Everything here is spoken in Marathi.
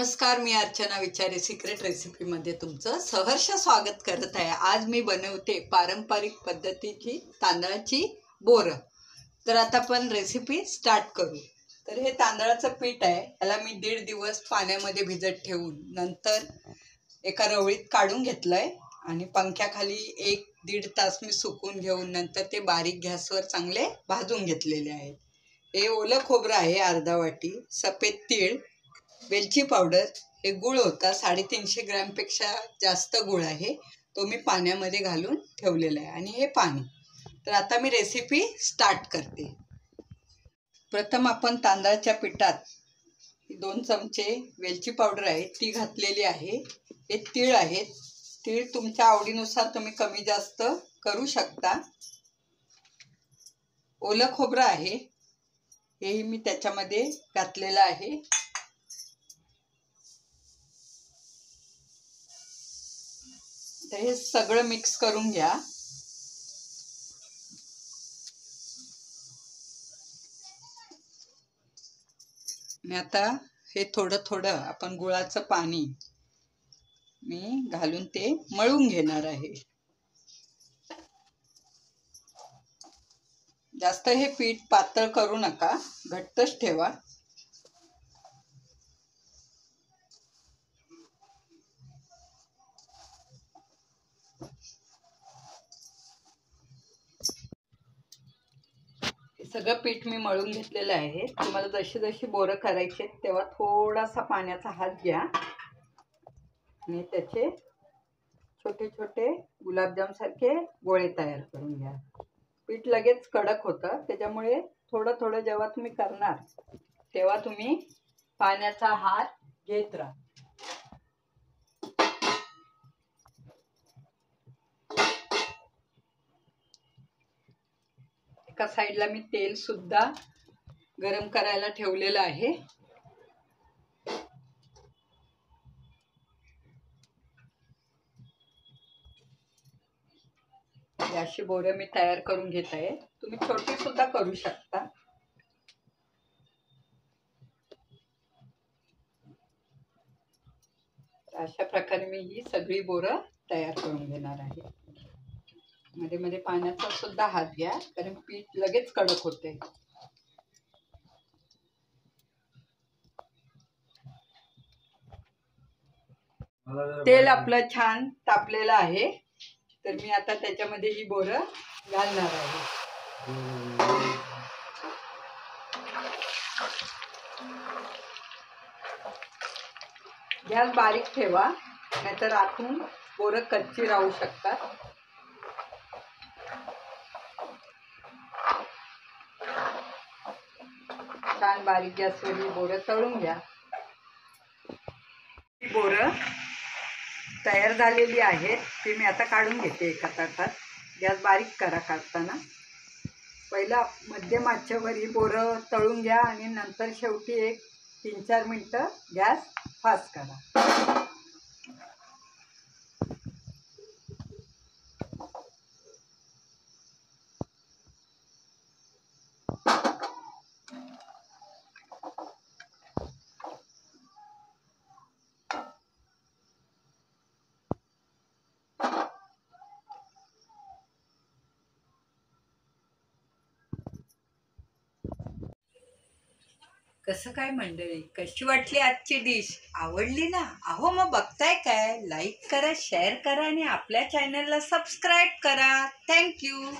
नमस्कार, मी अर्चना विचारे सिक्रेट रेसिपीमध्ये तुमचं सहर्ष स्वागत करत आहे। आज मी बनवते पारंपरिक पद्धतीची तांदळाची बोरं। तर आता आपण रेसिपी स्टार्ट करू। तर हे तांदळाचं पीठ आहे, याला मी 1.5 दिवस पाण्यामध्ये भिजत ठेवून नंतर एका रवळीत काढून घेतलंय आणि पंख्याखाली 1-1.5 तास मी सुकून घेऊन नंतर ते बारीक गॅसवर चांगले भाजून घेतलेले आहेत। हे ओलं खोबरं आहे अर्धा वाटी, सफेद तीळ, वेलची पावडर, हे गुळ होता 350 ग्रॅमपेक्षा जास्त गुळ आहे, तो मी पाण्यामध्ये घालून ठेवलेला आहे आणि हे पाणी। तर आता मी रेसिपी स्टार्ट करते। प्रथम आपण तांदळाच्या पिठात 2 चमचे वेलची पावडर आहे ती घातलेली आहे। हे तीळ आहेत, तीळ तुमच्या आवडीनुसार तुम्ही कमी जास्त करू शकता। ओलं खोबरं आहे, हेही मी त्याच्यामध्ये घातलेलं आहे। तर हे सगळं मिक्स करून घ्या। आणि आता हे थोडं थोडं आपण गुळाचं पाणी मी घालून ते मळून घेणार आहे। जास्त हे पीठ पातळ करू नका, घट्टच ठेवा। सगळं पीठ मी मळून घेतलेलं आहे। तुम्हाला जशी जशी बोरं करायची तेव्हा थोडासा पाण्याचा हात घ्या आणि त्याचे छोटे छोटे गुलाबजाम सारखे गोळे तयार करून घ्या। पीठ लगेच कडक होतं, त्याच्यामुळे थोडं थोडं जेव्हा तुम्ही करणार तेव्हा तुम्ही पाण्याचा हात घेत राहा। एका साईडला मी तेल सुद्धा गरम करायला ठेवलेलं आहे। अशी बोरं मी तयार करून घेत आहे, तुम्ही छोटी सुद्धा करू शकता। अशा प्रकारे मी ही सगळी बोरं तयार करून घेणार आहे। मध्ये मध्ये पाण्याचा सुद्धा हात घ्या, कारण पीठ लगेच कडक होते। तेल आपलं छान तापलेलं आहे, तर मी आता त्याच्यामध्ये ही बोरं घालणार आहे। गॅस बारीक ठेवा, नाहीतर आतून बोरं कच्ची राहू शकतात। छान बारीक गॅसवर ही बोरं तळून घ्या। ही बोरं तयार झालेली आहेत, ती मी आता काढून घेते एका ताटात। गॅस बारीक करा काढताना। पहिला मध्यम आचेवर ही बोरं तळून घ्या आणि नंतर शेवटी 3-4 मिनिटं गॅस फास्ट करा। कसं काय मंडळी, कशी वाटली आजची डिश? आवडली ना? अहो मग बघताय काय, लाईक करा, शेअर करा आणि आपल्या चॅनलला सबस्क्राईब करा। थँक्यू।